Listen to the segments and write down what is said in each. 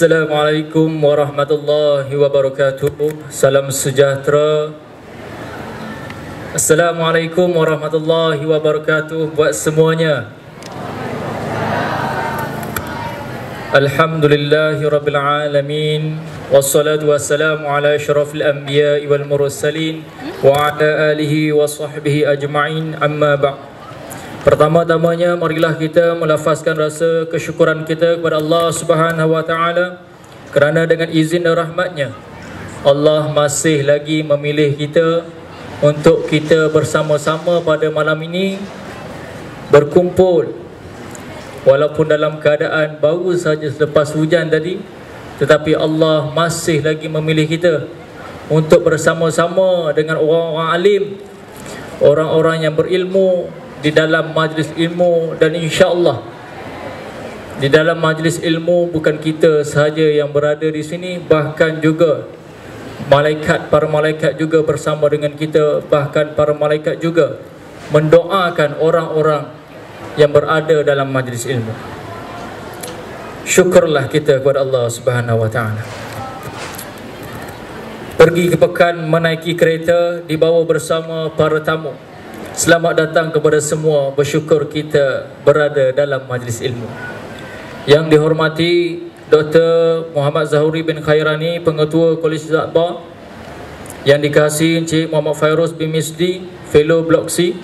Assalamualaikum warahmatullahi wabarakatuh. Salam sejahtera. Assalamualaikum warahmatullahi wabarakatuh buat semuanya. Alhamdulillahi rabbil alamin. Wassalatu wassalamu ala asyrafil anbiya'i wal mursalin wa ala alihi wa sahbihi ajma'in, amma ba'd. Pertama-tamanya marilah kita melafazkan rasa kesyukuran kita kepada Allah Subhanahu wa taala kerana dengan izin dan rahmatnya Allah masih lagi memilih kita untuk kita bersama-sama pada malam ini berkumpul, walaupun dalam keadaan baru saja selepas hujan tadi, tetapi Allah masih lagi memilih kita untuk bersama-sama dengan orang-orang alim, orang-orang yang berilmu di dalam majlis ilmu. Dan insya-Allah di dalam majlis ilmu bukan kita sahaja yang berada di sini, bahkan juga para malaikat juga bersama dengan kita. Bahkan para malaikat juga mendoakan orang-orang yang berada dalam majlis ilmu. Syukurlah kita kepada Allah Subhanahu wa taala. Pergi ke pekan menaiki kereta dibawa bersama para tamu. Selamat datang kepada semua, bersyukur kita berada dalam majlis ilmu. Yang dihormati Dr. Muhammad Zahuri bin Khairani, Pengetua Kolej Za'bah. Yang dikasihi Encik Muhammad Fairuz bin Misdi, Fellow Blok C.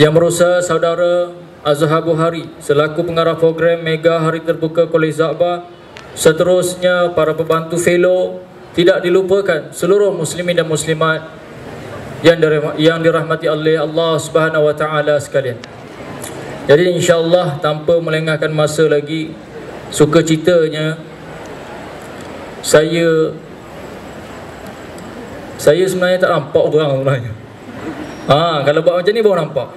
Yang berusaha Saudara Azhar Buhari selaku pengarah program Mega Hari Terbuka Kolej Za'bah. Seterusnya para pembantu Fellow, tidak dilupakan seluruh muslimin dan muslimat yang dirahmati oleh Allah Subhanahu wa taala sekalian. Jadi insya-Allah tanpa melengahkan masa lagi, sukacitanya saya sebenarnya tak nampak orang sebenarnya. Kalau buat macam ni baru nampak.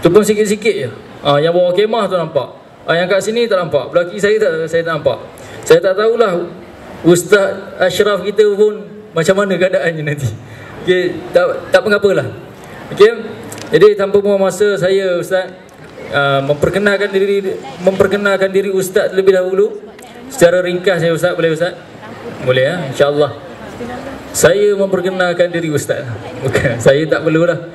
Tu pun sikit-sikit je. Yang bawah kemah tu nampak. Yang kat sini tak nampak. Belakang saya tak nampak. Saya tak tahulah Ustaz Ashraf kita pun macam mana keadaannya nanti. Okay, tak mengapalah. Okay, jadi tanpa buang masa, saya Ustaz memperkenalkan diri Ustaz terlebih dahulu secara ringkas ya Ustaz. Boleh Ustaz? Boleh ya, insya-Allah. Saya memperkenalkan diri Ustaz. Bukan, saya tak perlulah.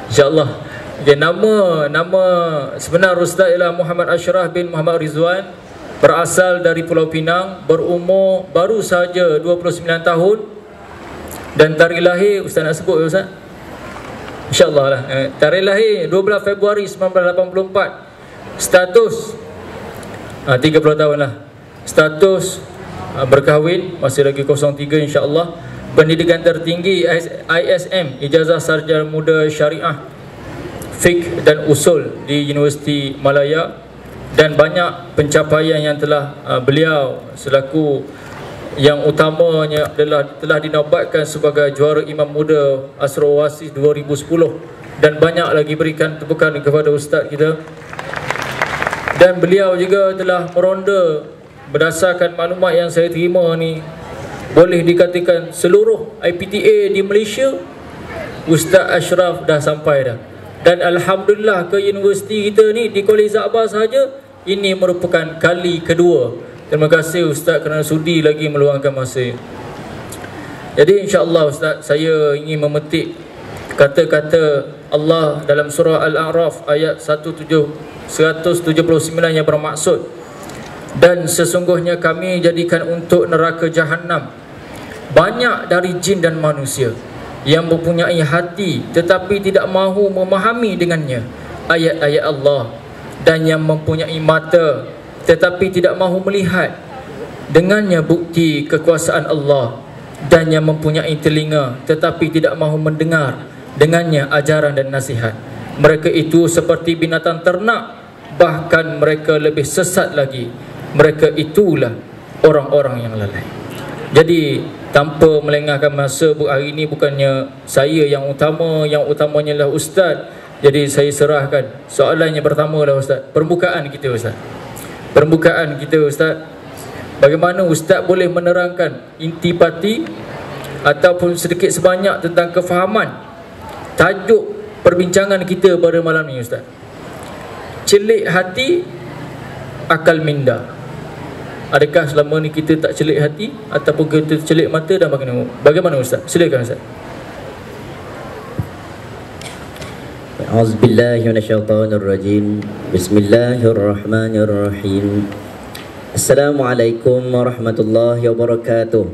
Insya-Allah. Okay, nama sebenar Ustaz ialah Muhammad Ashraf bin Muhammad Rizwan, berasal dari Pulau Pinang, berumur baru saja 29 tahun. Dan tarikh lahir Ustaz nak sebut Ustaz? InsyaAllah lah. Tarikh lahir 12 Februari 1984. Status 30 tahun lah. Status berkahwin, masih lagi 03 insyaAllah. Pendidikan tertinggi ISM, Ijazah Sarjana Muda Syariah Fiqh dan Usul di Universiti Malaya. Dan banyak pencapaian yang telah beliau selaku yang utamanya adalah telah dinobatkan sebagai juara Imam Muda Asrul Oasis 2010. Dan banyak lagi berikan tepukan kepada Ustaz kita. Dan beliau juga telah meronda, berdasarkan maklumat yang saya terima ni, boleh dikatakan seluruh IPTA di Malaysia Ustaz Ashraf dah sampai dah. Dan Alhamdulillah ke universiti kita ni di Kolej Za'bah sahaja, ini merupakan kali kedua. Terima kasih Ustaz kerana sudi lagi meluangkan masa. Jadi insya-Allah Ustaz, saya ingin memetik kata-kata Allah dalam surah Al-A'raf ayat 179 yang bermaksud, dan sesungguhnya kami jadikan untuk neraka Jahannam banyak dari jin dan manusia yang mempunyai hati tetapi tidak mahu memahami dengannya ayat-ayat Allah, dan yang mempunyai mata tetapi tidak mahu melihat dengannya bukti kekuasaan Allah, dan yang mempunyai telinga tetapi tidak mahu mendengar dengannya ajaran dan nasihat. Mereka itu seperti binatang ternak, bahkan mereka lebih sesat lagi. Mereka itulah orang-orang yang lalai. Jadi tanpa melengahkan masa, hari ini bukannya saya yang utama, yang utamanya adalah Ustaz. Jadi saya serahkan soalan yang pertama lah Ustaz. Permukaan kita Ustaz. Bagaimana Ustaz boleh menerangkan intipati ataupun sedikit sebanyak tentang kefahaman tajuk perbincangan kita pada malam ni Ustaz? Celik hati, akal minda. Adakah selama ni kita tak celik hati ataupun kita celik mata dan bagaimana Ustaz? Silakan Ustaz. A'udzubillahi minasyaitonirrajim. Bismillahirrahmanirrahim. Assalamualaikum warahmatullahi wabarakatuh.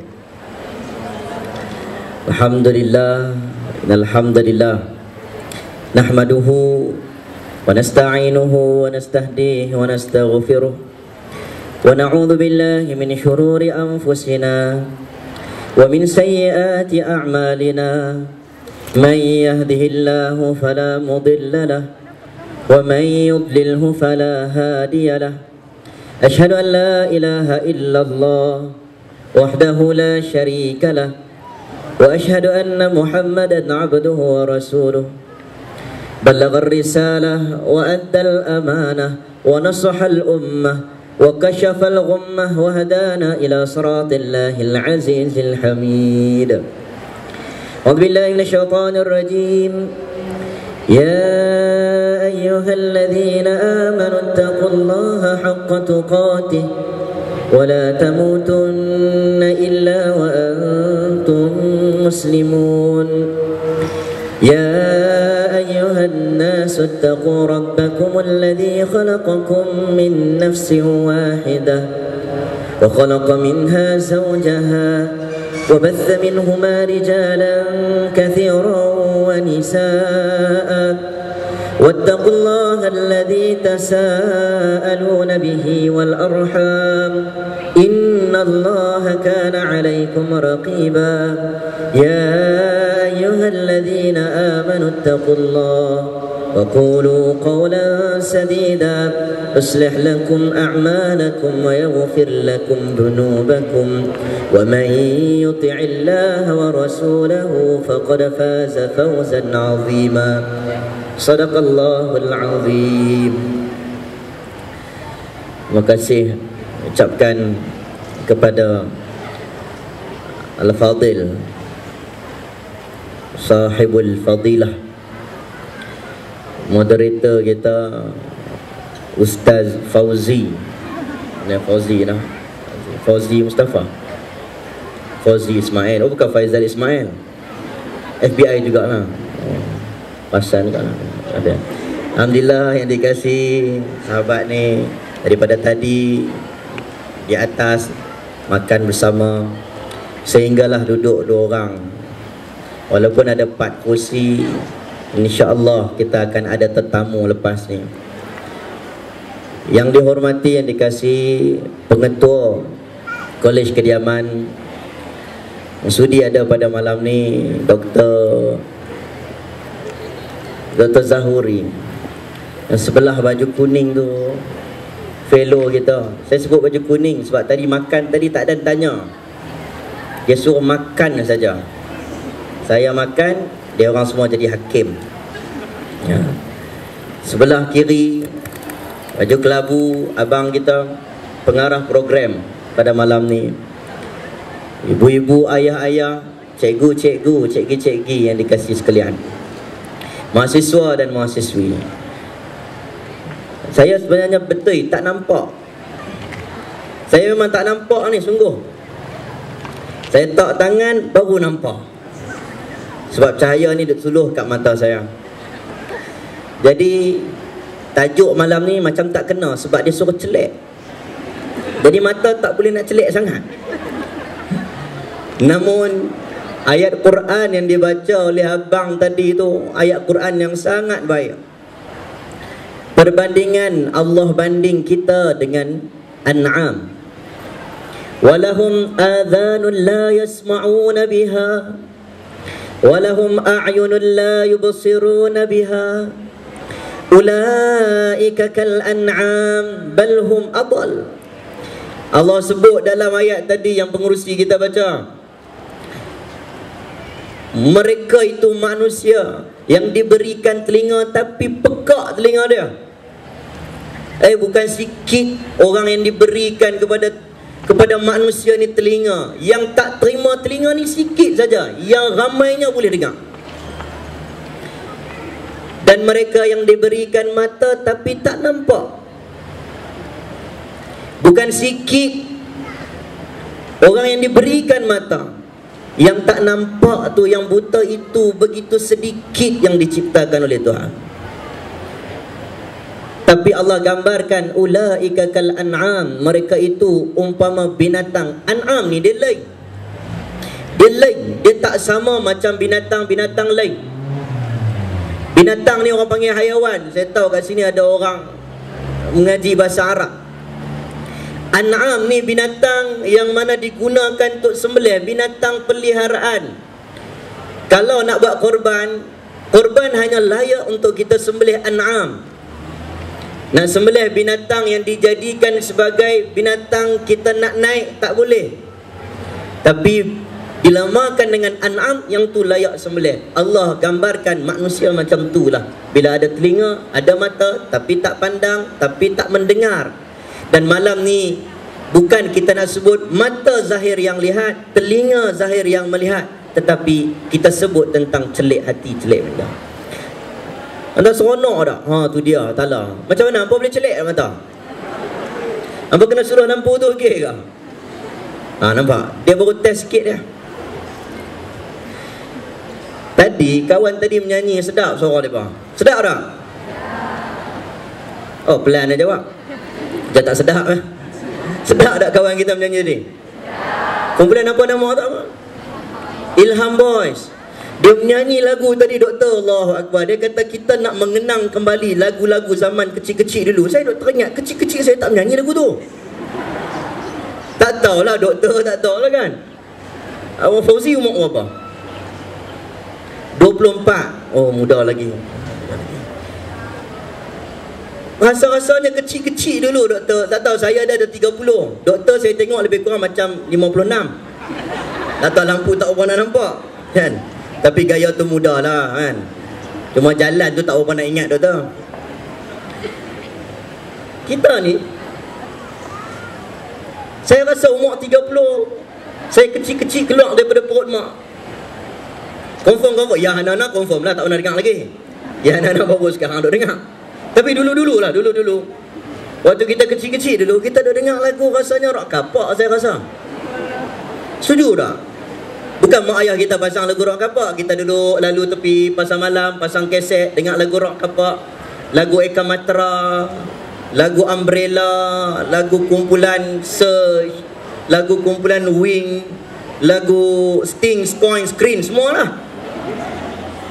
Alhamdulillah, alhamdulillah. Nahmaduhu wa nasta'inuhu wa nastahdihi wa nastaghfiruh. Wa na'udzu billahi min shururi anfusina wa min sayyiati a'malina. Man yahdihillahu fala mudilla lahu wa man yudlilhu fala hadiya lahu. Ashhadu an la ilaha illallah wahdahu la syarika lahu wa ashhadu anna Muhammadan 'abduhu wa rasuluh. Ballagha ar-risalah wa adda al-amanah wa nasaha al-ummah wa kashafa al-ghummah wa hadana ila siratil azizil hamid. أعوذ بالله من الشيطان الرجيم. يا أيها الذين آمنوا اتقوا الله حق تقاته ولا تموتن إلا وأنتم مسلمون. يا أيها الناس اتقوا ربكم الذي خلقكم من نفس واحدة وخلق منها زوجها وبث منهما رجالا كثيرا ونساء واتقوا الله الذي تساءلون به والأرحام إن الله كان عليكم رقيبا. يا أيها الذين آمنوا اتقوا الله وقولوا قولا سديدا يصلح لكم أعمالكم ويغفر لكم ذنوبكم ومن يطع الله ورسوله فقد فاز فوزا عظيما. صدق الله العظيم. Terima kasih ucapkan kepada Al-Fadil Sahibul Fadilah, moderator kita Ustaz Fauzi. Fauzi Mustafa, Fauzi Ismail. Oh, bukan Faizal Ismail, FBI juga lah. Pasan juga lah. Ada. Alhamdulillah yang dikasih sahabat ni, daripada tadi di atas makan bersama sehinggalah duduk 2 orang. Walaupun ada 4 kursi, InsyaAllah kita akan ada tetamu lepas ni. Yang dihormati, yang dikasih Pengetua Kolej Kediaman, sudi ada pada malam ni, Dr. Zahuri. Yang sebelah baju kuning tu fellow kita. Saya sebut baju kuning sebab tadi makan, tadi tak ada tanya. Dia suruh makan saja. Saya makan, dia orang semua jadi hakim. Ya. Sebelah kiri baju kelabu abang kita, pengarah program pada malam ni. Ibu-ibu, ayah-ayah, cikgu-cikgu, cikgi-cikgi yang dikasihi sekalian, mahasiswa dan mahasiswi. Saya sebenarnya betul tak nampak. Saya memang tak nampak ni, sungguh. Saya tak tangan baru nampak. Sebab cahaya ni duk suluh kat mata saya. Jadi tajuk malam ni macam tak kena sebab dia suruh celek. Jadi mata tak boleh nak celek sangat. Namun ayat Quran yang dibaca oleh abang tadi tu, ayat Quran yang sangat baik. Perbandingan Allah banding kita dengan An'am. Walahum adhanun la yasma'una biha walahum a'yunun la yubsiruna biha ulaika kal an'am bal hum adall. Allah sebut dalam ayat tadi yang pengurusi kita baca, mereka itu manusia yang diberikan telinga tapi pekak telinga dia. Bukan sikit orang yang diberikan kepada manusia ni telinga. Yang tak terima telinga ni sikit saja, yang ramainya boleh dengar. Dan mereka yang diberikan mata tapi tak nampak. Bukan sikit Orang yang diberikan mata, yang tak nampak tu, yang buta itu, begitu sedikit yang diciptakan oleh Tuhan. Tapi Allah gambarkan, ulaika kal an'am, mereka itu umpama binatang. An'am ni dia lain. Dia lain, dia tak sama macam binatang-binatang lain. Binatang ni orang panggil hayawan. Saya tahu kat sini ada orang mengaji bahasa Arab. An'am ni binatang yang mana digunakan untuk sembelih, binatang peliharaan. Kalau nak buat korban, korban hanya layak untuk kita sembelih an'am. Nak sembelih binatang yang dijadikan sebagai binatang kita nak naik, tak boleh. Tapi dilamakan dengan an'am, yang tu layak sembelih. Allah gambarkan manusia macam tu lah. Bila ada telinga, ada mata, tapi tak pandang, tapi tak mendengar. Dan malam ni bukan kita nak sebut mata zahir yang lihat, telinga zahir yang melihat, tetapi kita sebut tentang celik hati, celik mata. Anda seronok tak? Ha, tu dia, Ta'ala. Macam mana? Hampa boleh celik mata? Hampa kena suruh lampu tu okey ke? Ha, nampak? Dia baru test sikit dia. Tadi, kawan tadi menyanyi, sedap suara dia. Sedap tak? Oh, pelan dia jawab. Dia tak sedap eh? Sedap tak kawan kita menyanyi ni? Kumpulan apa nama tak apa? Ilham Boys. Dia menyanyi lagu tadi, Doktor. Allahu Akbar. Dia kata kita nak mengenang kembali lagu-lagu zaman kecil-kecil dulu. Saya doktor ingat, kecil-kecil saya tak menyanyi lagu tu. Tak tahulah doktor, tak tahulah kan. Awak Fauzi umur berapa? 24. Oh, muda lagi. Rasa-rasanya kecil-kecil dulu doktor. Tak tahu, saya ada 30. Doktor saya tengok lebih kurang macam 56. Tak tahu lampu tak apa nak nampak kan. Tapi gaya tu muda lah kan. Cuma jalan tu tak apa nak ingat doktor. Kita ni, saya rasa umur 30, saya kecil-kecil keluar daripada perut mak. Confirm. Ya anak-anak confirm lah, tak pernah dengar lagi. Ya anak-anak baru sekarang duk dengar. Tapi dulu-dulu lah, dulu-dulu. Waktu kita kecil-kecil dulu, kita dah dengar lagu rasanya rock kapak, saya rasa. Setuju tak? Bukan mak ayah kita pasang lagu rock kapak, kita duduk lalu tepi pasar malam, pasang kaset, dengar lagu rock kapak, lagu Eka Matra, lagu Umbrella, lagu kumpulan Surge, lagu kumpulan Wing, lagu Sting, Point, Scream, semualah.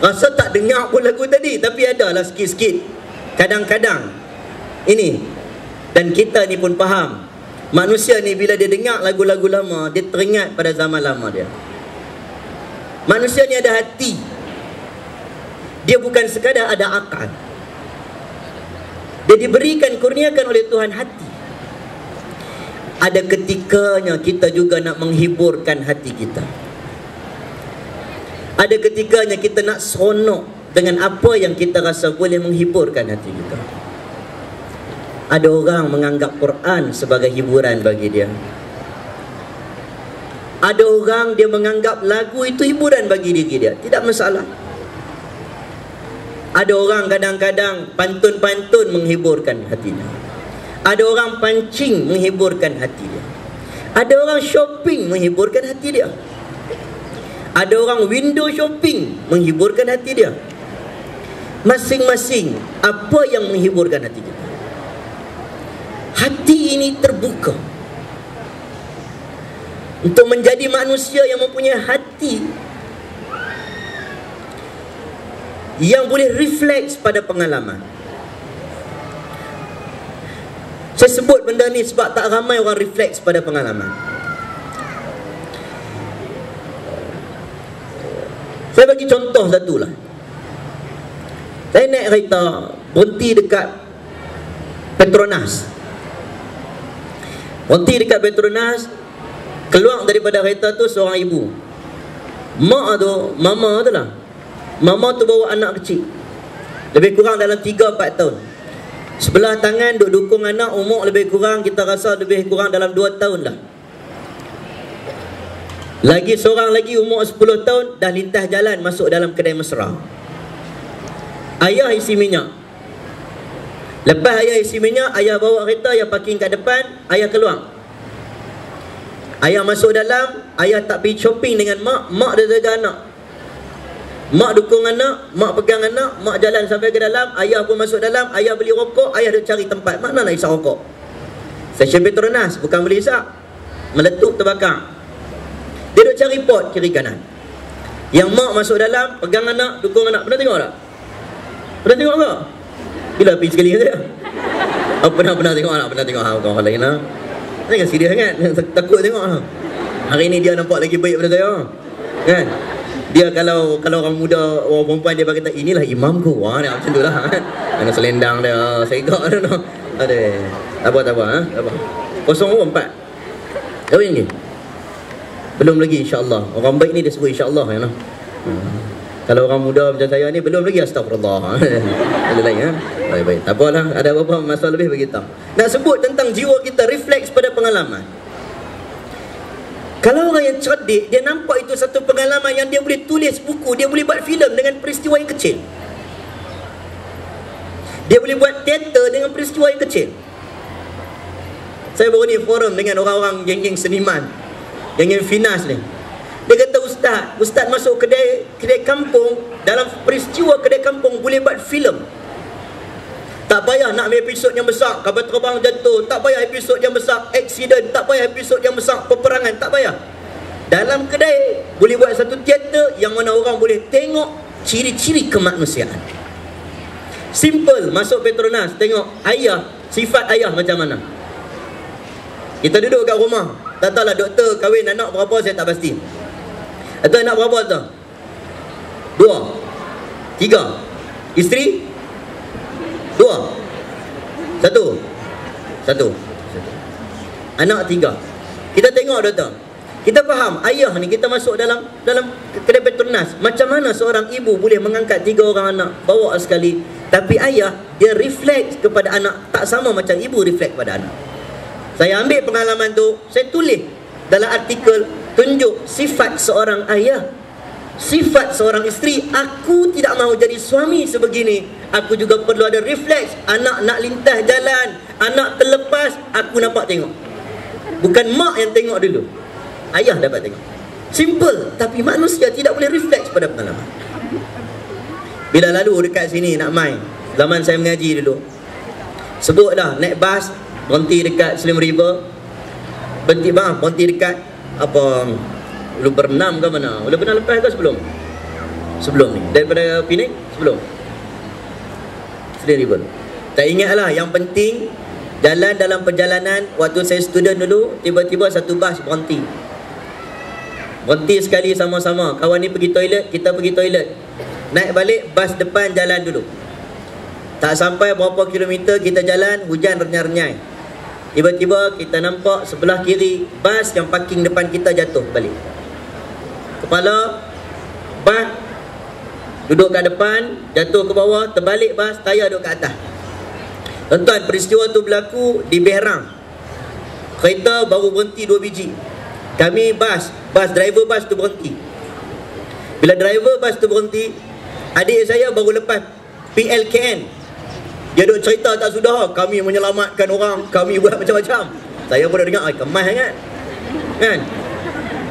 Rasa tak dengar pun lagu tadi, tapi adalah sikit-sikit. Kadang-kadang ini. Dan kita ni pun faham, manusia ni bila dia dengar lagu-lagu lama, dia teringat pada zaman lama dia. Manusia ni ada hati. Dia bukan sekadar ada akal. Dia diberikan, kurniakan oleh Tuhan hati. Ada ketikanya kita juga nak menghiburkan hati kita. Ada ketikanya kita nak seronok dengan apa yang kita rasa boleh menghiburkan hati kita. Ada orang menganggap Quran sebagai hiburan bagi dia. Ada orang dia menganggap lagu itu hiburan bagi diri dia. Tidak masalah. Ada orang kadang-kadang pantun-pantun menghiburkan hatinya. Ada orang pancing menghiburkan hati dia. Ada orang shopping menghiburkan hati dia. Ada orang window shopping menghiburkan hati dia. Masing-masing apa yang menghiburkan hati kita. Hati ini terbuka untuk menjadi manusia yang mempunyai hati yang boleh refleks pada pengalaman. Saya sebut benda ni sebab tak ramai orang refleks pada pengalaman. Saya bagi contoh satu lah. Saya naik kereta, berhenti dekat Petronas. Berhenti dekat Petronas. Keluar daripada kereta tu seorang ibu. Mak tu, mama tu lah. Mama tu bawa anak kecil, lebih kurang dalam 3-4 tahun. Sebelah tangan duk dukung anak, umur lebih kurang, kita rasa lebih kurang dalam 2 tahun lah. Lagi seorang lagi umur 10 tahun, dah lintas jalan masuk dalam kedai mesra. Ayah isi minyak. Lepas ayah isi minyak, ayah bawa kereta, ayah parking kat depan, ayah keluar. Ayah masuk dalam, ayah tak pergi shopping dengan mak, mak dia jaga anak. Mak dukung anak, mak pegang anak, mak jalan sampai ke dalam, ayah pun masuk dalam, ayah beli rokok, ayah duk cari tempat. Mana nak isap rokok? Stesen Petronas, bukan boleh isap. Meletup terbakar. Dia duk cari pot kiri kanan. Yang mak masuk dalam, pegang anak, dukung anak. Pernah tengok tak? Pernah tengok tak? Bila pergi sekali saja. Pernah tengok tak? Pernah tengok kawan lain lah. Jangan serius sangat. Takut tengok lah. Hari ni dia nampak lagi baik pada saya. Kan? Dia kalau orang muda, orang perempuan dia kata inilah imamku. Wah, macam tu lah. Mana selendang dia, segak dia. Ada. Tak apa. 024. Kahwin ni? Belum lagi insya-Allah. Orang baik ni dia sebut insya-Allah ya. Kalau orang muda macam saya ni belum lagi astagfirullah. Ada lain ha. Baik. Tak apalah, ada apa-apa masalah lebih bagi tahu. Nak sebut tentang jiwa kita refleks pada pengalaman. Kalau orang yang cerdik, dia nampak itu satu pengalaman yang dia boleh tulis buku, dia boleh buat filem dengan peristiwa yang kecil. Dia boleh buat teater dengan peristiwa yang kecil. Saya baru ni forum dengan orang-orang geng-geng seniman, geng-geng finas ni. Dia kata Ustaz masuk kedai kampung, dalam peristiwa kedai kampung boleh buat filem. Tak payah nak ambil episod yang besar, kapal terbang jatuh, tak payah episod yang besar aksiden, tak payah episod yang besar peperangan, tak payah. Dalam kedai boleh buat satu teater yang mana orang boleh tengok ciri-ciri kemanusiaan. Simple, masuk Petronas, tengok ayah, sifat ayah macam mana. Kita duduk kat rumah, tak tahulah doktor kahwin anak berapa saya tak pasti. Atau anak berapa tu? 2, 3. Isteri? 2, 1. Anak 3. Kita tengok doktor. Kita faham ayah ni, kita masuk dalam kedai Petronas. Macam mana seorang ibu boleh mengangkat 3 orang anak, bawa sekali. Tapi ayah, dia refleks kepada anak tak sama macam ibu refleks pada anak. Saya ambil pengalaman tu, saya tulis dalam artikel, tunjuk sifat seorang ayah, sifat seorang isteri. Aku tidak mahu jadi suami sebegini. Aku juga perlu ada refleks. Anak nak lintas jalan, anak terlepas, aku nampak tengok. Bukan mak yang tengok dulu, ayah dapat tengok. Simple, tapi manusia tidak boleh refleks pada pengalaman. Bila lalu dekat sini nak main, zaman saya mengaji dulu, sebutlah naik bas, berhenti dekat Slim River. Berhenti dekat apa, Ulu Bernam ke mana? Ulu Bernam lepas ke sebelum? Sebelum ni, daripada Penang sebelum Slim River. Tak ingat lah, yang penting jalan dalam perjalanan. Waktu saya student dulu, tiba-tiba satu bas berhenti sekali sama-sama. Kawan ni pergi toilet, kita pergi toilet. Naik balik, bas depan jalan dulu. Tak sampai berapa kilometer kita jalan, hujan renyai-renyai. Tiba-tiba kita nampak sebelah kiri bas yang parking depan kita jatuh balik. Kepala bas duduk kat depan, jatuh ke bawah, terbalik bas, tayar duduk kat atas. Tuan-tuan, peristiwa tu berlaku di Berang. Kereta baru berhenti 2 biji. Kami driver bas tu berhenti. Bila driver bas tu berhenti, adik saya baru lepas PLKN. Dia duk cerita tak sudah, kami menyelamatkan orang, kami buat macam-macam. Saya pun dah dengar, kemas sangat. Kan?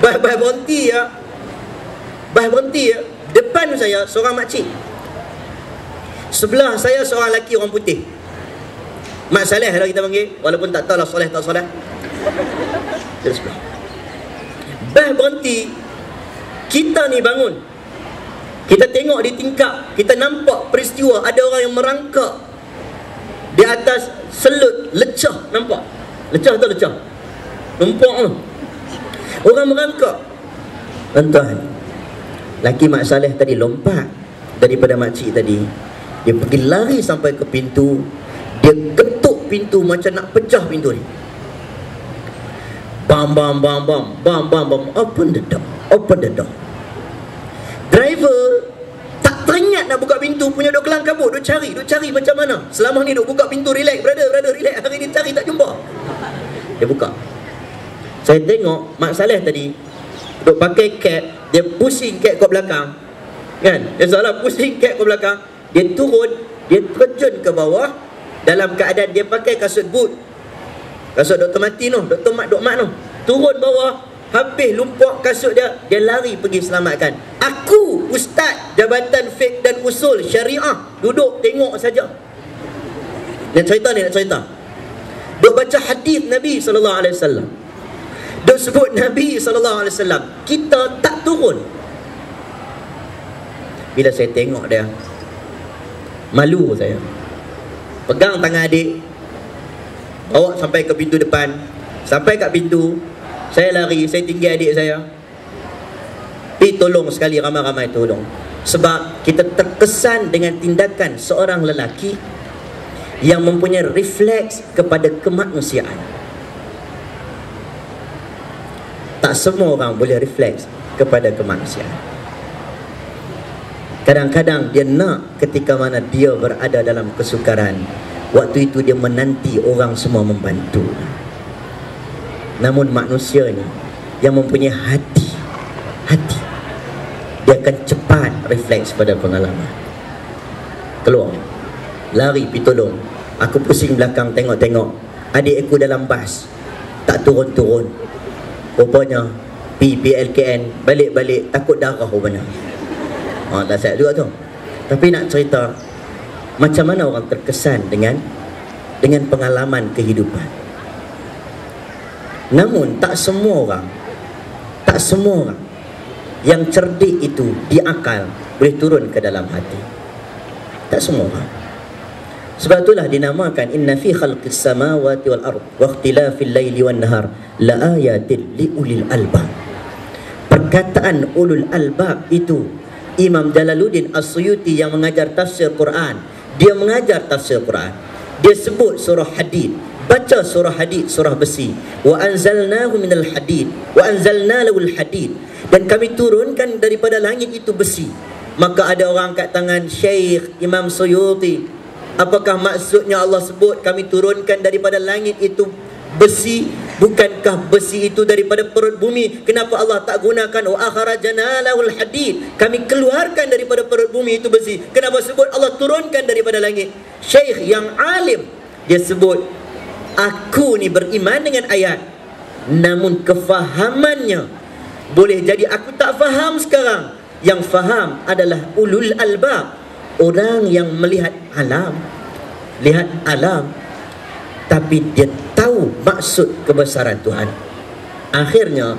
Bas berhenti ya. Depan saya seorang makcik. Sebelah saya seorang lelaki orang putih. Mak Saleh lah kita panggil, walaupun tak tahu lah soleh tak soleh. Dia sebelah. Bas berhenti, kita ni bangun. Kita tengok di tingkap, kita nampak peristiwa ada orang yang merangkak di atas selut, lecah, nampak? Lecah tu lecah. Nampak tu. Orang merangkak. Tuan-tuan, laki Mak Saleh tadi lompat daripada makcik tadi. Dia pergi lari sampai ke pintu. Dia ketuk pintu macam nak pecah pintu ni. Bam. Open the door. Driver tak teringat nak buka pintu, punya duk kelang kabut, duk cari macam mana. Selama ni duk buka pintu, relax brother, relax. Hari ni cari tak jumpa. Dia buka. Saya tengok Mak Saleh tadi duk pakai cap, dia pusing cap kat belakang. Kan? Dia salah pusing cap kat belakang. Dia turun, dia terjun ke bawah dalam keadaan dia pakai kasut boot. Kasut Dr. Martin tu, Dr. Mat tu. turun bawah, habis lumpur kasut dia, dia lari pergi selamatkan. Aku ustaz Jabatan Fiqh dan Usul Syariah duduk tengok saja. Nak cerita ni, nak cerita. Duk baca hadis Nabi SAW, duk sebut Nabi SAW, kita tak turun. Bila saya tengok dia, malu saya. Pegang tangan adik, bawa sampai ke pintu depan. Sampai kat pintu, saya lari, saya tinggal adik saya. Pergi tolong sekali, ramai-ramai tolong. Sebab kita terkesan dengan tindakan seorang lelaki yang mempunyai refleks kepada kemanusiaan. Tak semua orang boleh refleks kepada kemanusiaan. Kadang-kadang dia nak ketika mana dia berada dalam kesukaran, waktu itu dia menanti orang semua membantu. Namun manusia ni yang mempunyai hati, dia akan cepat refleks pada pengalaman. Keluar, lari pergi tolong. Aku pusing belakang tengok-tengok, adik aku dalam bas tak turun-turun. Rupanya pergi PLKN, balik-balik takut darah rupanya. Dah siap juga tu. Tapi nak cerita macam mana orang terkesan dengan pengalaman kehidupan. Namun tak semua orang yang cerdik itu di akal boleh turun ke dalam hati. Tak semua orang. Sebab itulah dinamakan inna fi khalqis samawati wal ard wa ikhtilafil laili wan nahar la ayatin li ulil albab. Perkataan ulul albab itu Imam Jalaluddin As-Suyuti yang mengajar tafsir Quran, dia mengajar tafsir Quran, dia sebut surah Hadid, baca surah Hadid, surah besi, wa anzalnahu minal hadid wa anzalna lahul hadid, dan kami turunkan daripada langit itu besi. Maka ada orang angkat tangan, Syekh Imam Suyuti, apakah maksudnya Allah sebut kami turunkan daripada langit itu besi? Bukankah besi itu daripada perut bumi? Kenapa Allah tak gunakan wa akhrajna lahul hadid? Kami keluarkan daripada perut bumi itu besi. Kenapa sebut Allah turunkan daripada langit? Syekh yang alim, dia sebut, aku ni beriman dengan ayat, namun kefahamannya boleh jadi aku tak faham sekarang. Yang faham adalah ulul albab, orang yang melihat alam, lihat alam, tapi dia tahu maksud kebesaran Tuhan. Akhirnya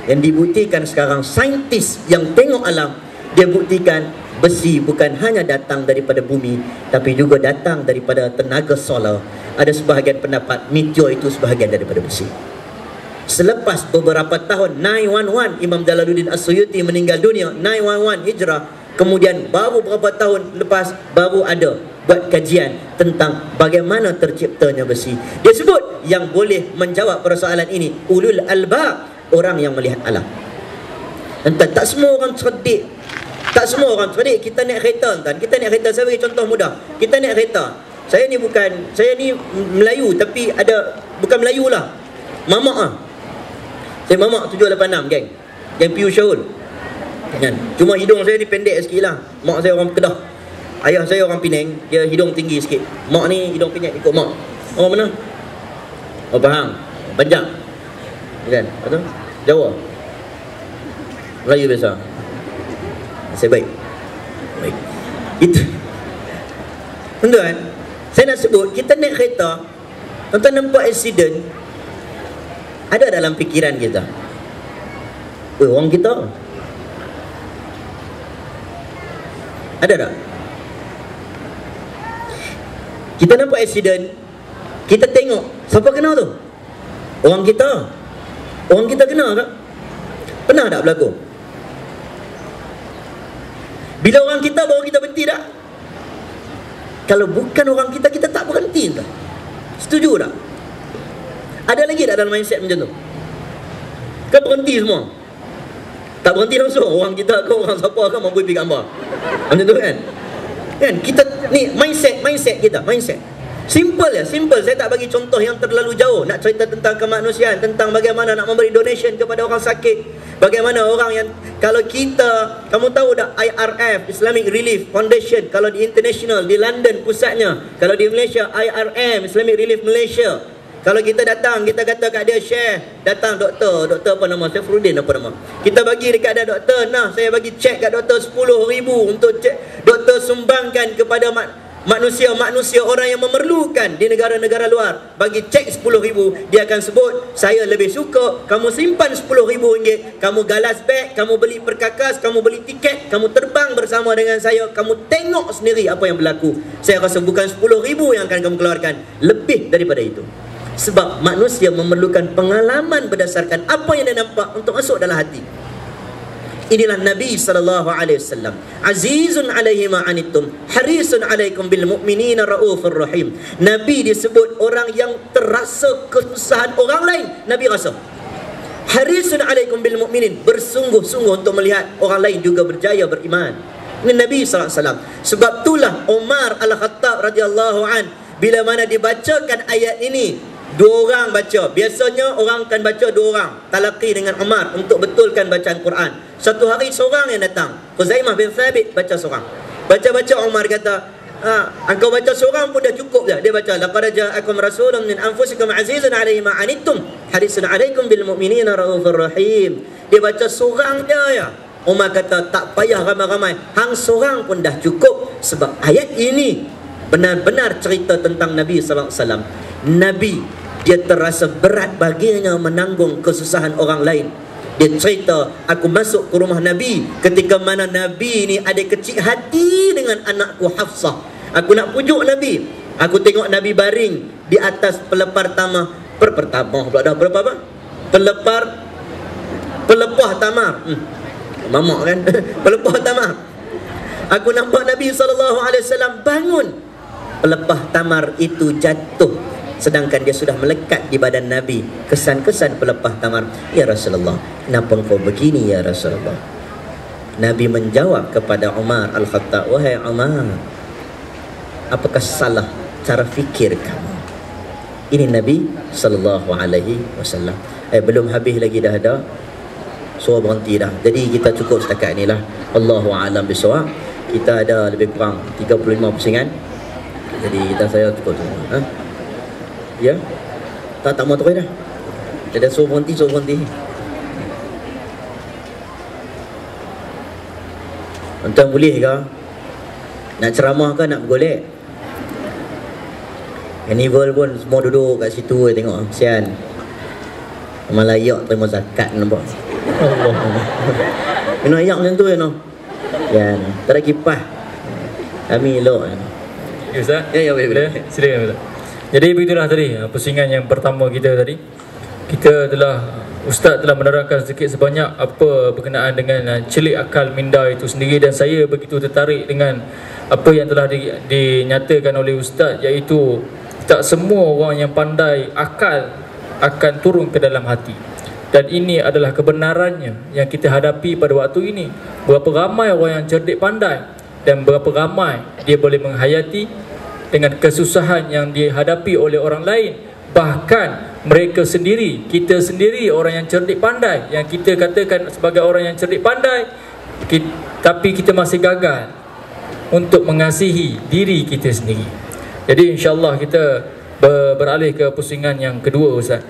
yang dibuktikan sekarang, saintis yang tengok alam, dia buktikan besi bukan hanya datang daripada bumi, tapi juga datang daripada tenaga solar. Ada sebahagian pendapat meteor itu sebahagian daripada besi. Selepas beberapa tahun 911 Imam Jalaluddin As-Suyuti meninggal dunia, 911 Hijrah, kemudian baru beberapa tahun lepas baru ada buat kajian tentang bagaimana terciptanya besi. Dia sebut yang boleh menjawab persoalan ini ulul albab, orang yang melihat alam. Entah, tak semua orang cerdik. Tak semua orang cerdik. Kita naik kereta, entah. Kita naik kereta, saya bagi contoh mudah. Kita naik kereta. Saya ni Melayu, tapi ada, bukan Melayu lah, mamak lah. Saya mamak 786 geng Piu Syahul kan? Cuma hidung saya ni pendek sikit lah. Mak saya orang Kedah, ayah saya orang Penang, dia hidung tinggi sikit. Mak ni hidung pendek ikut mak. Orang mana? Oh Pahang, Banjar kan? Atau Jawa, Melayu biasa. Saya baik itu. Tuan-tuan, saya nak sebut, kita naik kereta, tuan-tuan nampak accident, ada dalam fikiran kita, orang kita ada tak? Kita nampak accident, kita tengok siapa kena tu? Orang kita kena tak? Pernah tak berlaku? Bila orang kita, baru kita berhenti tak? Kalau bukan orang kita, kita tak berhenti tak? Setuju tak? Ada lagi tak dalam mindset macam tu? Kan berhenti semua? Tak berhenti langsung. Orang kita ke orang siapa kan mampu pergi gambar macam tu kan? Kan kita ni mindset kita, mindset simple ya, simple. Saya tak bagi contoh yang terlalu jauh. Nak cerita tentang kemanusiaan, tentang bagaimana nak memberi donation kepada orang sakit, bagaimana orang yang, kalau kita, kamu tahu tak IRF, Islamic Relief Foundation, kalau di international, di London pusatnya, kalau di Malaysia IRM, Islamic Relief Malaysia. Kalau kita datang, kita kata kat dia, Syekh, datang doktor apa nama? Safruddin apa nama? Kita bagi dekat dia, doktor, nah saya bagi cek kat doktor 10,000 untuk cek. Doktor sumbangkan kepada manusia orang yang memerlukan di negara-negara luar. Bagi cek 10,000, dia akan sebut, saya lebih suka kamu simpan 10,000 ringgit, kamu galas beg, kamu beli perkakas, kamu beli tiket, kamu terbang bersama dengan saya, kamu tengok sendiri apa yang berlaku. Saya rasa bukan 10,000 yang akan kamu keluarkan, lebih daripada itu. Sebab manusia memerlukan pengalaman berdasarkan apa yang dia nampak untuk masuk dalam hati. Inilah Nabi SAW. Azizun alaihi ma'anittum, harisun alaikum bil mu'minina raufur rahim. Nabi disebut orang yang terasa kesusahan orang lain, Nabi rasa. Harisun alaikum bil mu'minin, bersungguh-sungguh untuk melihat orang lain juga berjaya beriman. Ini Nabi SAW. Sebab itulah Umar Al-Khattab radhiyallahu an, bila mana dibacakan ayat ini, dua orang baca. Biasanya orang akan baca dua orang, talaqi dengan Umar untuk betulkan bacaan Quran. Satu hari seorang yang datang, Khuzaimah bin Thabit baca seorang. Baca-baca Umar kata, engkau baca seorang pun dah cukup dah. Dia baca, laqad ja'akum rasulun min anfusikum azizun 'alaihi ma 'anittum harisun 'alaikum bil mu'minina raufur rahim. Dia baca seorang dia ya. Umar kata, tak payah ramai-ramai, hang seorang pun dah cukup. Sebab ayat ini benar-benar cerita tentang Nabi sallallahu alaihi wasallam. Nabi, dia terasa berat baginya menanggung kesusahan orang lain. Dia cerita, aku masuk ke rumah Nabi ketika mana Nabi ni ada kecil hati dengan anakku Hafsah. Aku nak pujuk Nabi. Aku tengok Nabi baring di atas pelepah tamar. Pelepah tamar. Mamak kan? Pelepah tamar. Aku nampak Nabi SAW bangun. Pelepah tamar itu jatuh, sedangkan dia sudah melekat di badan Nabi. Kesan-kesan pelepah tamar. Ya Rasulullah, kenapa engkau begini ya Rasulullah? Nabi menjawab kepada Umar Al-Khattab, wahai Umar, apakah salah cara fikir kamu? Ini Nabi SAW. Belum habis lagi dah ada. Suruh berhenti dah. Jadi kita cukup setakat inilah. Allahu a'lam bisawab. Kita ada lebih kurang 35 pusingan. Jadi kita saya cukup tu. Ya? Tak mau terus dah. Dia dah suruh berhenti. Tuan boleh ke? Nak ceramah ke nak bergolek? Carnival pun semua duduk kat situ tengok. Kesian. Malah ayak terima zakat nampak. Allah. Minum ayak macam tu ya no. Kan. Tak ada kipas. Kami elok. Ya Ustaz? Ya boleh. Silakan Ustaz. Jadi begitulah tadi pusingan yang pertama kita tadi. Ustaz telah menerangkan sedikit sebanyak apa berkenaan dengan celik akal minda itu sendiri, dan saya begitu tertarik dengan apa yang telah dinyatakan oleh Ustaz, iaitu tak semua orang yang pandai akal akan turun ke dalam hati. Dan ini adalah kebenarannya yang kita hadapi pada waktu ini. Berapa ramai orang yang cerdik pandai, dan berapa ramai dia boleh menghayati dengan kesusahan yang dihadapi oleh orang lain. Bahkan mereka sendiri, kita sendiri orang yang cerdik pandai, yang kita katakan sebagai orang yang cerdik pandai, tapi kita masih gagal untuk mengasihi diri kita sendiri. Jadi insya-Allah kita beralih ke pusingan yang kedua Ustaz.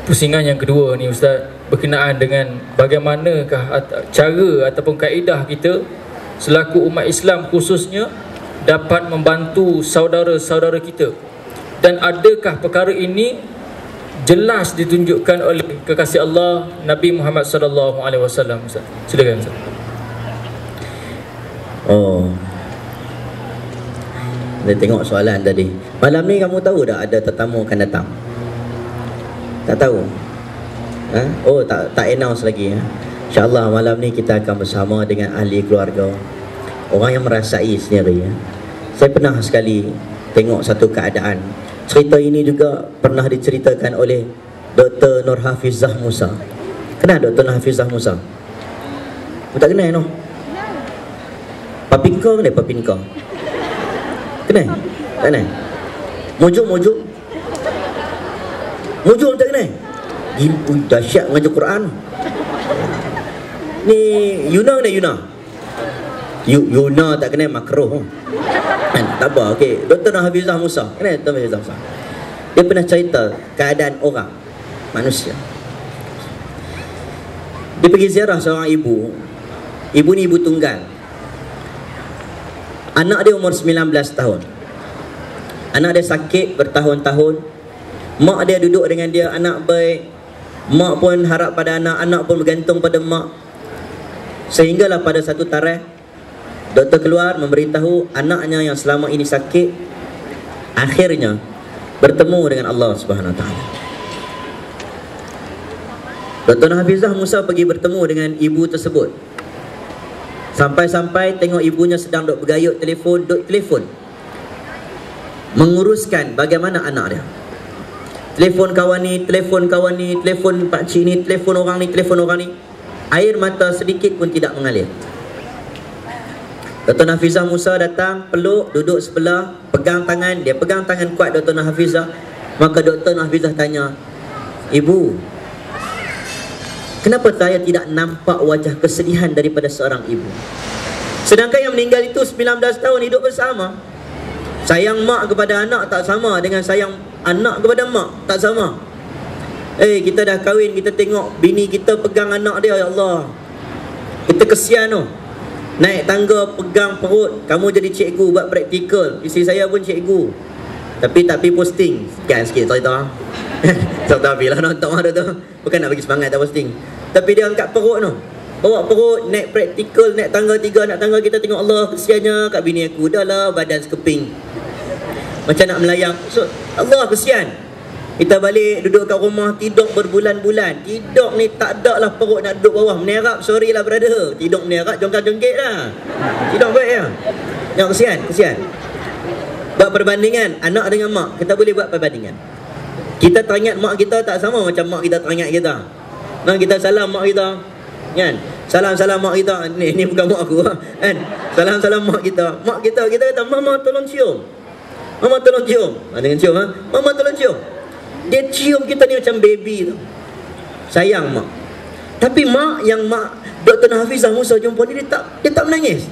Pusingan yang kedua ni Ustaz berkenaan dengan bagaimanakah cara ataupun kaedah kita selaku umat Islam khususnya dapat membantu saudara-saudara kita, dan adakah perkara ini jelas ditunjukkan oleh kekasih Allah Nabi Muhammad sallallahu alaihi wasallam. Ustaz, silakan Ustaz. Dia tengok soalan tadi. Malam ni kamu tahu tak ada tetamu akan datang? Tak tahu? Tak announce lagi. InsyaAllah malam ni kita akan bersama dengan ahli keluarga, orang yang merasai sendiri. Saya pernah sekali tengok satu keadaan. Cerita ini juga pernah diceritakan oleh Dr. Nur Hafizah Musa. Kenal Dr. Nur Hafizah Musa? Tak kenal no? Papinka kenal Papinka? Kenal? Tak kenal? Mujuk tak kenal? Gila, dahsyat mengajar Quran. Ni Yuna kenal Yuna? Yuna tak kenal makruh. Tak apa, okey. Dr. Hafizah Musa. Kenal Dr. Hafizah Musa? Dia pernah cerita keadaan orang, manusia. Dia pergi ziarah seorang ibu. Ibu ni ibu tunggal. Anak dia umur 19 tahun. Anak dia sakit bertahun-tahun. Mak dia duduk dengan dia, anak baik. Mak pun harap pada anak, anak pun bergantung pada mak. Sehinggalah pada satu tarikh, doktor keluar memberitahu anaknya yang selama ini sakit akhirnya bertemu dengan Allah Subhanahu Wa Taala. Dr. Hafizah Musa pergi bertemu dengan ibu tersebut. Sampai-sampai tengok ibunya sedang duk bergayut telefon, menguruskan bagaimana anak dia. Telefon kawan ni, telefon kawan ni, telefon pakcik ni, telefon orang ni, telefon orang ni. Air mata sedikit pun tidak mengalir. Dr. Hafizah Musa datang, peluk, duduk sebelah, pegang tangan. Dia pegang tangan kuat Dr. Hafizah. Maka Dr. Hafizah tanya, "Ibu, kenapa saya tidak nampak wajah kesedihan daripada seorang ibu? Sedangkan yang meninggal itu 19 tahun hidup bersama. Sayang mak kepada anak tak sama dengan sayang anak kepada mak, tak sama. Kita dah kahwin, kita tengok bini kita pegang anak dia, ya Allah, kita kesian tu. Naik tangga pegang perut, kamu jadi cikgu buat praktikal, isteri saya pun cikgu, tapi tak pergi posting." Sekian sikit cerita. Cerita bila nonton ada tu, bukan nak bagi semangat tak posting, tapi dia angkat perut tu, bawa perut, naik praktikal, naik tangga 3, naik tangga, kita tengok, Allah kesiannya kat bini aku, dah lah badan sekeping macam nak melayang. So, Allah kesian. Kita balik duduk kat rumah, tidur berbulan-bulan. Tidur ni tak ada lah perut nak duduk bawah. Menerap, sorry lah brother. Tidur menerap, jongkak-jongkit lah. Tidur baik lah. Yang kesian. Buat perbandingan anak dengan mak. Kita boleh buat perbandingan. Kita teringat mak kita tak sama macam mak kita teringat kita. Nah, kita salam mak kita, kan? Salam-salam mak kita. Ni bukan mak aku, kan? Salam-salam mak kita. Mak kita kata, "Mama tolong cium. Mama tolong cium." Dengan cium, ha? "Mama tolong cium." Dia cium kita ni macam baby tu. Sayang mak. Tapi mak Dr. Hafizah Musa jumpa ni, dia tak menangis.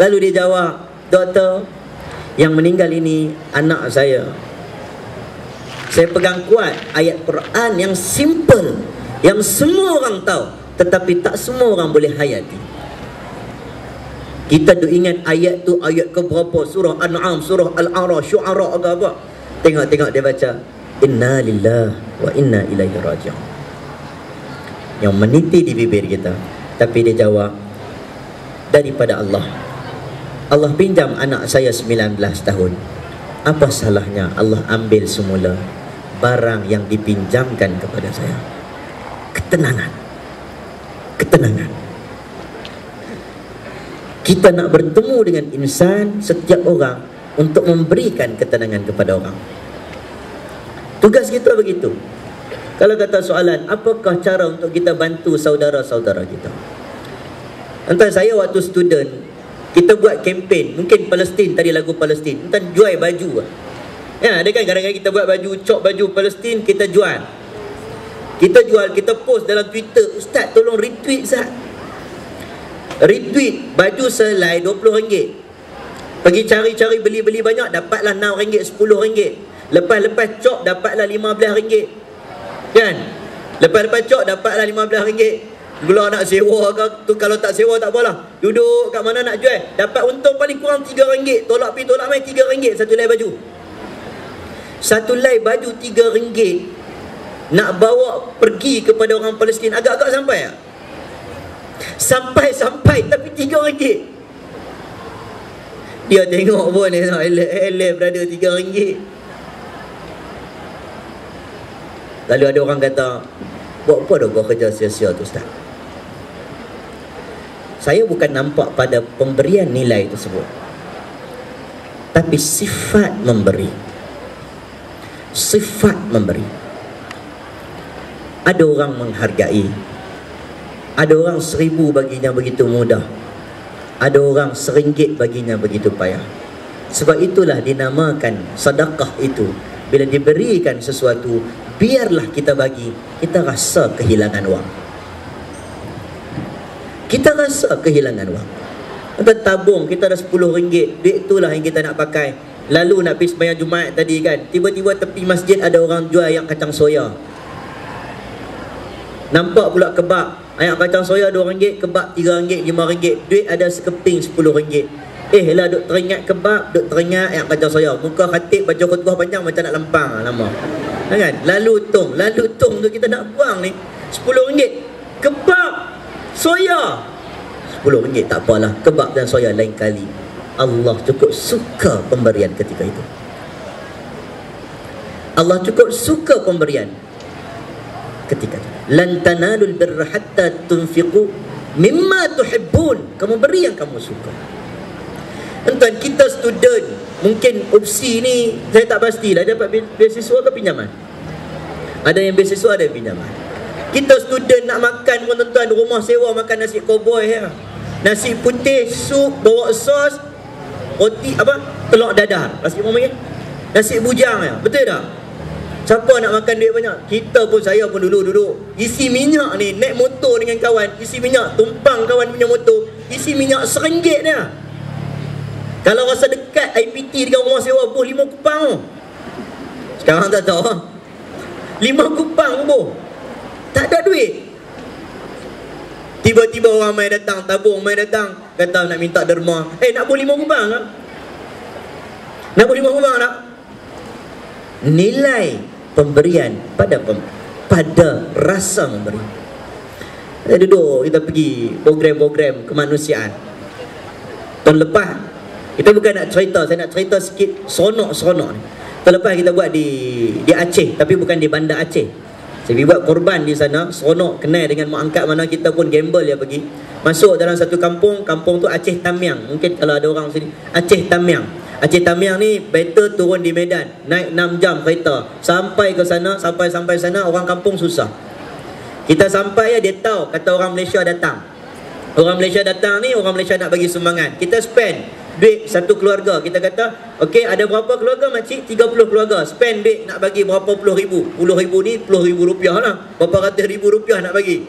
Lalu dia jawab, "Doktor, yang meninggal ini anak saya. Saya pegang kuat ayat Quran yang simple, yang semua orang tahu, tetapi tak semua orang boleh hayati." Kita duk ingat ayat tu ayat ke berapa, surah An'am, surah Al-A'raf, Syu'ara apa. Tengok dia baca, "Inna lillahi wa inna ilaihi raji'un." Yang meniti di bibir kita, tapi dia jawab, "Daripada Allah. Allah pinjam anak saya 19 tahun. Apa salahnya Allah ambil semula barang yang dipinjamkan kepada saya?" Ketenangan. Kita nak bertemu dengan insan, setiap orang, untuk memberikan ketenangan kepada orang. Tugas kita begitu. Kalau kata soalan, apakah cara untuk kita bantu saudara-saudara kita? Entah saya waktu student, kita buat kempen, mungkin Palestin, tadi lagu Palestin, entah jual baju. Ya, ada kan kadang-kadang kita buat baju, cop baju Palestin, kita jual. Kita post dalam Twitter, "Ustaz tolong retweet Ustaz." Retweet baju selai RM20. Pergi cari-cari, beli banyak, dapatlah RM6, RM10. Lepas cop dapatlah RM15. Kan? Lepas cop dapatlah RM15. Gula nak sewa ke tu, kalau tak sewa tak apalah. Duduk kat mana nak jual, dapat untung paling kurang RM3. Tolak main RM3 satu lai baju. Satu lai baju RM3 nak bawa pergi kepada orang Palestin, agak-agak sampai tak? Sampai tapi RM3. Dia tengok pun dia nak elek brother, RM3. Lalu ada orang kata, "Buat apa dah kau kerja sia-sia tu Ustaz?" Saya bukan nampak pada pemberian nilai tersebut, tapi sifat memberi. Ada orang menghargai. Ada orang 1000 baginya begitu mudah. Ada orang RM1 baginya begitu payah. Sebab itulah dinamakan sedekah itu. Bila diberikan sesuatu, biarlah kita bagi, kita rasa kehilangan wang. Kita tabung, kita ada RM10, duit itulah yang kita nak pakai. lalu nak pergi sembahyang Jumaat tadi kan, tiba-tiba tepi masjid ada orang jual ayam kacang soya. Nampak pula kebab, ayam kacang soya RM2, kebab RM3, RM5, duit ada sekeping RM10. Lah duk teringat kebab, duk teringat ayam kacang soya. Muka khatib baca khutbah panjang macam nak lempang lama. Kan? Lalu tong tu kita nak buang ni RM10. Kebab soya RM10, tak apalah, kebab dan soya lain kali. Allah cukup suka pemberian ketika itu. Allah cukup suka pemberian ketika itu. Lan tanalul birra hatta tunfiqu mimma tuhibbun. Kamu beri yang kamu suka. Tuan, kita student, mungkin opsi ni saya tak pastilah dapat beasiswa ke pinjaman. Ada yang beasiswa, ada yang pinjaman. Kita student nak makan pun tuan-tuan, rumah sewa makan nasi koboi ya. Nasi putih, sup, bawa sos, roti apa? Telur dadar. Nasi apa lagi? Nasi bujang ya. Betul tak? Siapa nak makan duit banyak? Kita pun, saya pun dulu duduk isi minyak ni, naik motor dengan kawan, isi minyak, tumpang kawan punya motor, isi minyak RM1 dia. Kalau rasa dekat IPT dengan rumah sewa, boh 5 kupang tu. Sekarang tak tahu 5 kupang boh. Tak ada duit. Tiba-tiba orang mai datang, tabung mai datang, kata nak minta derma. Nak boh 5 kupang tak? Nak boh 5 kupang tak? Nilai pemberian pada rasa memberi. Kita duduk, kita pergi program-program kemanusiaan. Tahun lepas, kita bukan nak cerita, saya nak cerita sikit seronok-seronok ni. Tahun lepas kita buat di Aceh, tapi bukan di Bandar Aceh. Saya buat korban di sana, seronok, kenal dengan mak angkat mana, kita pun gamble ya pergi. Masuk dalam satu kampung tu Aceh Tamiang. Mungkin kalau ada orang sini, Aceh Tamiang. Aceh Tamiang ni better turun di Medan, naik 6 jam kereta sampai ke sana. Sampai sana orang kampung susah. Kita sampai ya, dia tahu kata orang Malaysia datang. Orang Malaysia datang ni, orang Malaysia nak bagi sumbangan. Kita spend duit satu keluarga. Kita kata, okey, ada berapa keluarga makcik? 30 keluarga. Spend duit nak bagi berapa puluh ribu. Puluh ribu ni RM10,000 lah. Berapa ratus ribu rupiah nak bagi.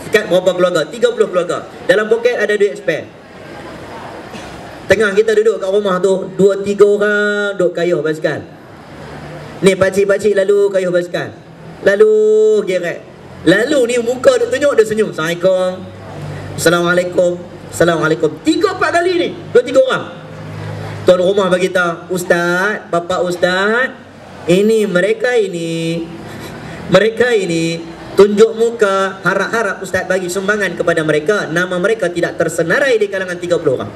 Sekat berapa keluarga? 30 keluarga. Dalam poket ada duit spare. Tengah kita duduk kat rumah tu, 2-3 orang duk kayuh basikal. Ni pakcik-pakcik lalu kayuh basikal, lalu geret, lalu ni muka duk tunjuk, dia senyum, Assalamualaikum, Assalamualaikum, Assalamualaikum. 3-4 kali ni, 2-3 orang. Tuan rumah bagi tahu, Ustaz, Bapak Ustaz, mereka ini tunjuk muka, harap-harap Ustaz bagi sumbangan kepada mereka. Nama mereka tidak tersenarai di kalangan 30 orang.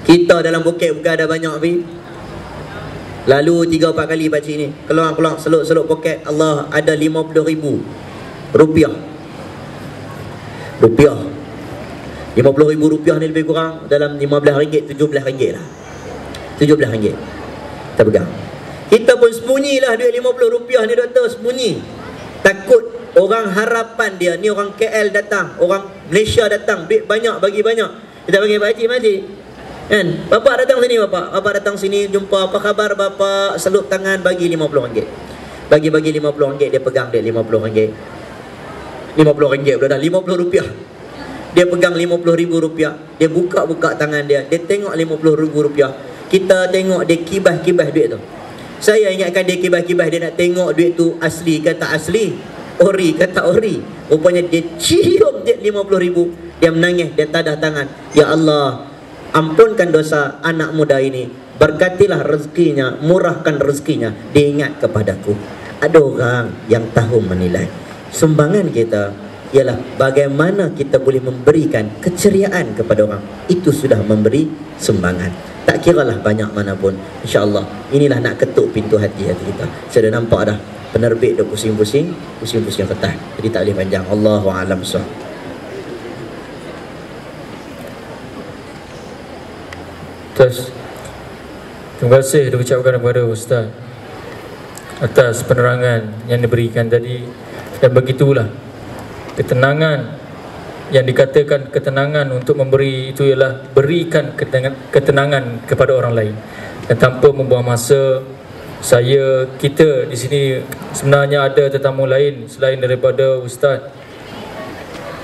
Kita dalam bukit bukan ada banyak api. Lalu 3-4 kali pakcik ni keluar seluk poket, Allah ada RM50,000. RM50,000 ni lebih kurang dalam RM15, RM17 lah. RM17 kita pegang. Kita pun sembunyilah duit RM50 ni, doktor, sembunyi. Takut orang harapan dia ni, orang KL datang, orang Malaysia datang, duit banyak, bagi banyak. Kita panggil pakcik, kan, bapak datang sini, bapak datang sini, jumpa, apa khabar bapak, seluk tangan, bagi RM50. Bagi RM50, dia pegang dia RM50. RM50 pula dah, RM50. Dia pegang RM50,000. Dia buka tangan dia tengok RM50,000. Kita tengok dia kibas duit tu. Saya ingatkan dia kibas, dia nak tengok duit tu asli ke tak asli, ori ke tak ori. Rupanya dia cium duit RM50,000. Dia menangis, dia tadah tangan, ya Allah, ampunkan dosa anak muda ini, berkatilah rezekinya, murahkan rezekinya. Dia ingat kepadaku. Ada orang yang tahu menilai. Sumbangan kita ialah bagaimana kita boleh memberikan keceriaan kepada orang. Itu sudah memberi sumbangan. Tak kiralah banyak mana pun. InsyaAllah inilah nak ketuk pintu hati kita. Saya dah nampak dah penerbit dah pusing-pusing kertas. Jadi tak boleh panjang. Allahu a'lam bissawab. Terima kasih diucapkan kepada Ustaz atas penerangan yang diberikan tadi. Dan begitulah ketenangan yang dikatakan ketenangan untuk memberi itu ialah berikan ketenangan kepada orang lain. Dan tanpa membuang masa, kita di sini sebenarnya ada tetamu lain selain daripada Ustaz.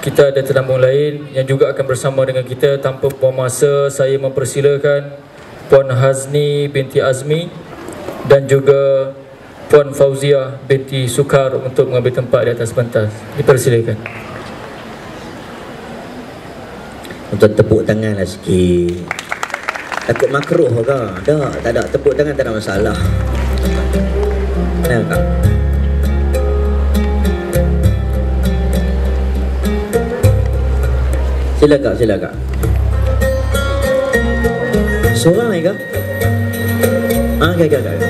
Kita ada tetamu lain yang juga akan bersama dengan kita. Tanpa buang masa, saya mempersilakan Puan Hazni binti Azmi dan juga Puan Fauziah binti Sukar untuk mengambil tempat di atas pentas. Dipersilakan. Untuk tepuk tangan lah sikit. Takut makruh ke? Tak ada. Tepuk tangan tak ada masalah. Nah, Kak. Sila Kak. Seorang ni Kak? Kak.